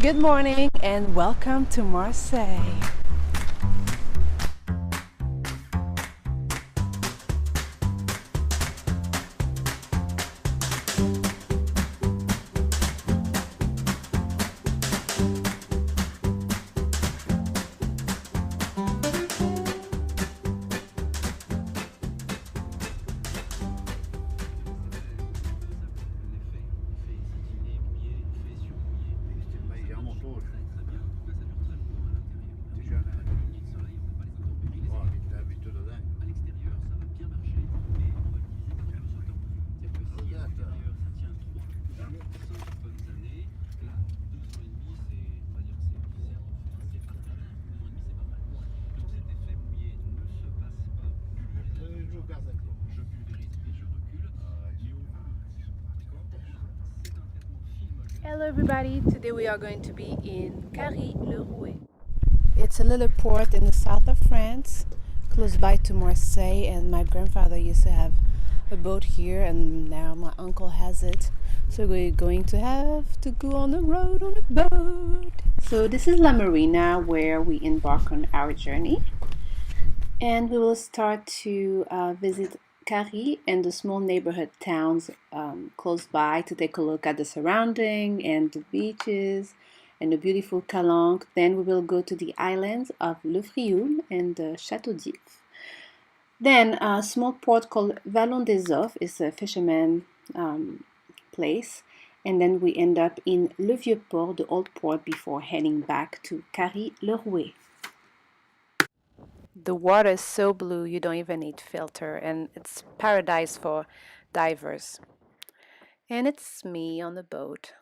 Good morning and welcome to Marseille. Hello everybody, today we are going to be in Carry le Rouet. It's a little port in the south of France, close by to Marseille, and my grandfather used to have a boat here and now my uncle has it. So we're going to have to go on the road on a boat. So this is La Marina where we embark on our journey. And we will start to visit Carry and the small neighborhood towns close by to take a look at the surrounding and the beaches and the beautiful Calanque. Then we will go to the islands of Le Frioul and the Château d'If. Then a small port called Vallon des Auffes is a fisherman place. And then we end up in Le Vieux Port, the Old Port, before heading back to Carry le Rouet. The water is so blue you don't even need filter, and it's paradise for divers. And it's me on the boat.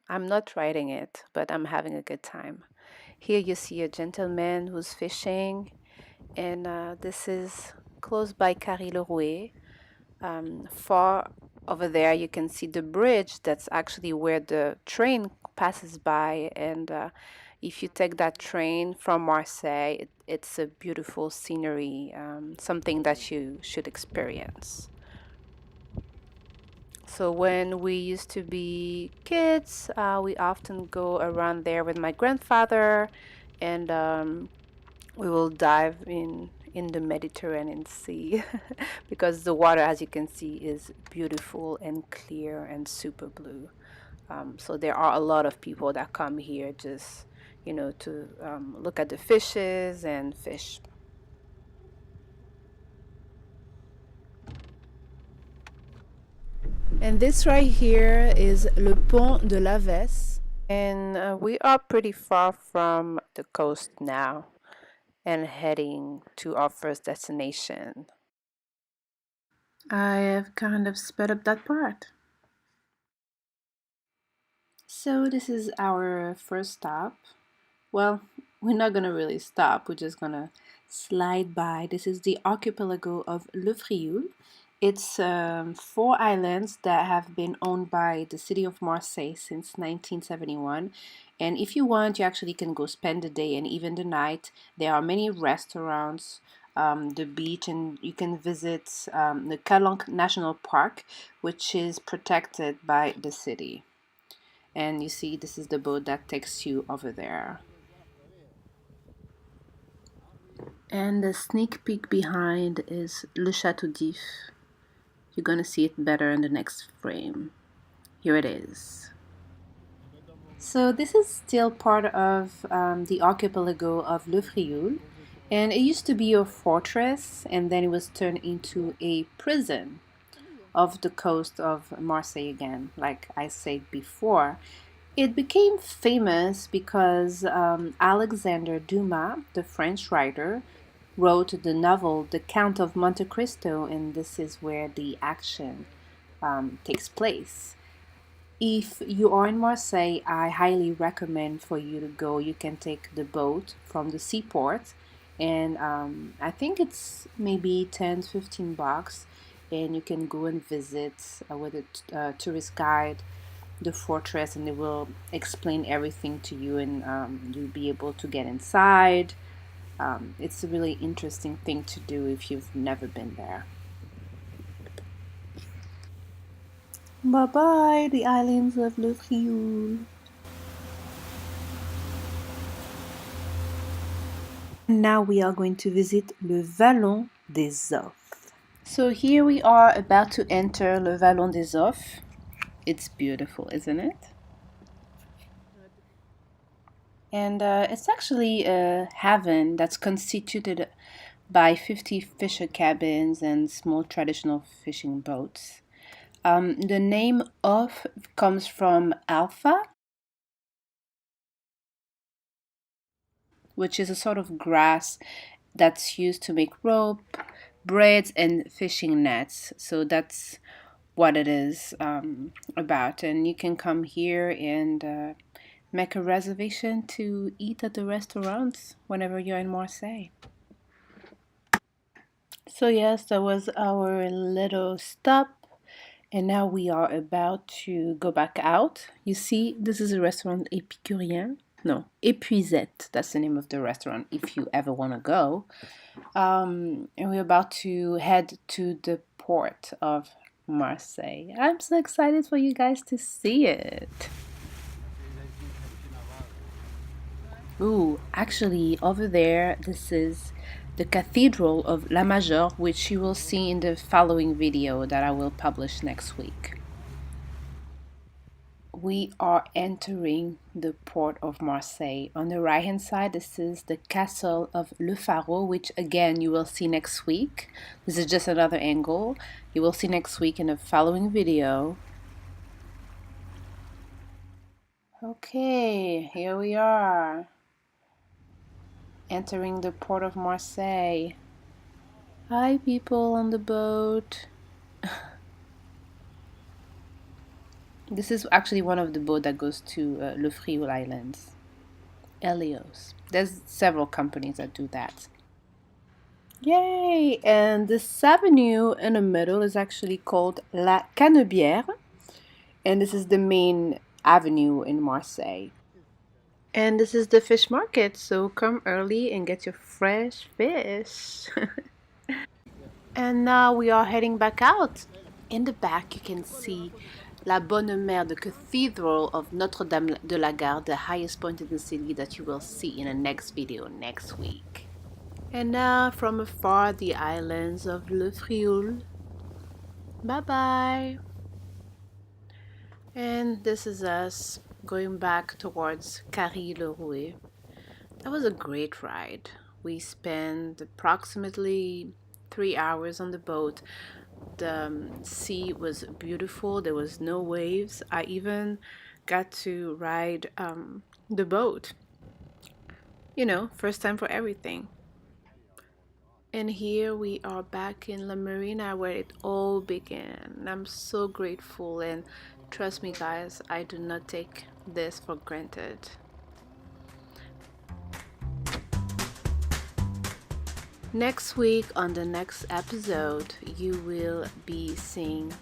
I'm not riding it, but I'm having a good time. Here you see a gentleman who's fishing, and this is close by Carry le Rouet. Far over there you can see the bridge. That's actually where the train passes by, and if you take that train from Marseille, it's a beautiful scenery, something that you should experience. So when we used to be kids, we often go around there with my grandfather, and we will dive in the Mediterranean Sea because the water, as you can see, is beautiful and clear and super blue. So there are a lot of people that come here just to look at the fishes and fish. And this right here is Le Pont de l'Auffes, and we are pretty far from the coast now and heading to our first destination. I have kind of sped up that part. So this is our first stop. Well, we're not gonna really stop, we're just gonna slide by. This is the archipelago of Le Frioul. It's 4 islands that have been owned by the city of Marseille since 1971. And if you want, you actually can go spend the day and even the night. There are many restaurants, the beach, and you can visit the Calanque National Park, which is protected by the city. And you see, this is the boat that takes you over there. And the sneak peek behind is Le Château d'If. You're gonna see it better in the next frame. Here it is. So this is still part of the archipelago of Le Frioul, and it used to be a fortress, and then it was turned into a prison of the coast of Marseille again, like I said before. It became famous because Alexander Dumas, the French writer, wrote the novel The Count of Montecristo, and this is where the action takes place. If you are in Marseille, I highly recommend for you to go. You can take the boat from the seaport, and I think it's maybe 10-15 bucks, and you can go and visit with a tourist guide the fortress, and they will explain everything to you, and you'll be able to get inside. It's a really interesting thing to do if you've never been there. Bye bye, the islands of Le Frioul. Now we are going to visit le Vallon des Auffes. So here we are about to enter le Vallon des Auffes. It's beautiful, isn't it? And it's actually a haven that's constituted by 50 fisher cabins and small traditional fishing boats. The name Auffes comes from alpha, which is a sort of grass that's used to make rope, braids, and fishing nets. So that's what it is about. And you can come here and make a reservation to eat at the restaurants whenever you're in Marseille. So, yes, that was our little stop. And now we are about to go back out. You see, this is a restaurant Épicurien. No, Épuisette. That's the name of the restaurant if you ever want to go. And we're about to head to the port of Marseille. I'm so excited for you guys to see it. Ooh, actually, over there, this is the Cathedral of La Majeure, which you will see in the following video that I will publish next week. We are entering the port of Marseille. On the right hand side, this is the castle of Le Pharo, which again you will see next week. This is just another angle. You will see next week in the following video. Okay, here we are. Entering the port of Marseille. Hi, people on the boat. This is actually one of the boats that goes to Le Frioul Islands. Elios. There's several companies that do that. Yay! And this avenue in the middle is actually called La Canebière. And this is the main avenue in Marseille. And this is the fish market, so come early and get your fresh fish. And now we are heading back out. In the back you can see La Bonne Mère, the Cathedral of Notre de la Garde, the highest point in the city that you will see in the next video next week. And now from afar the islands of Le Frioul. Bye bye. And this is us going back towards Carry le Rouet. That was a great ride. We spent approximately 3 hours on the boat. The sea was beautiful. There was no waves. I even got to ride the boat. You know, first time for everything. And here we are back in La Marina where it all began. I'm so grateful, and trust me guys, I do not take this for granted. Next week on the next episode, you will be seeing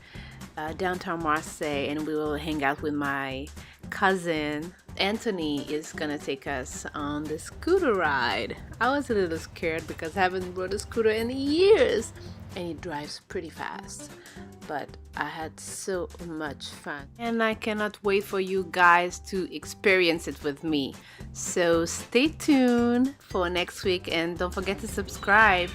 downtown Marseille, and we will hang out with my cousin. Anthony is gonna take us on the scooter ride. I was a little scared because I haven't rode a scooter in years, and he drives pretty fast, but I had so much fun, and I cannot wait for you guys to experience it with me. So stay tuned for next week, and don't forget to subscribe.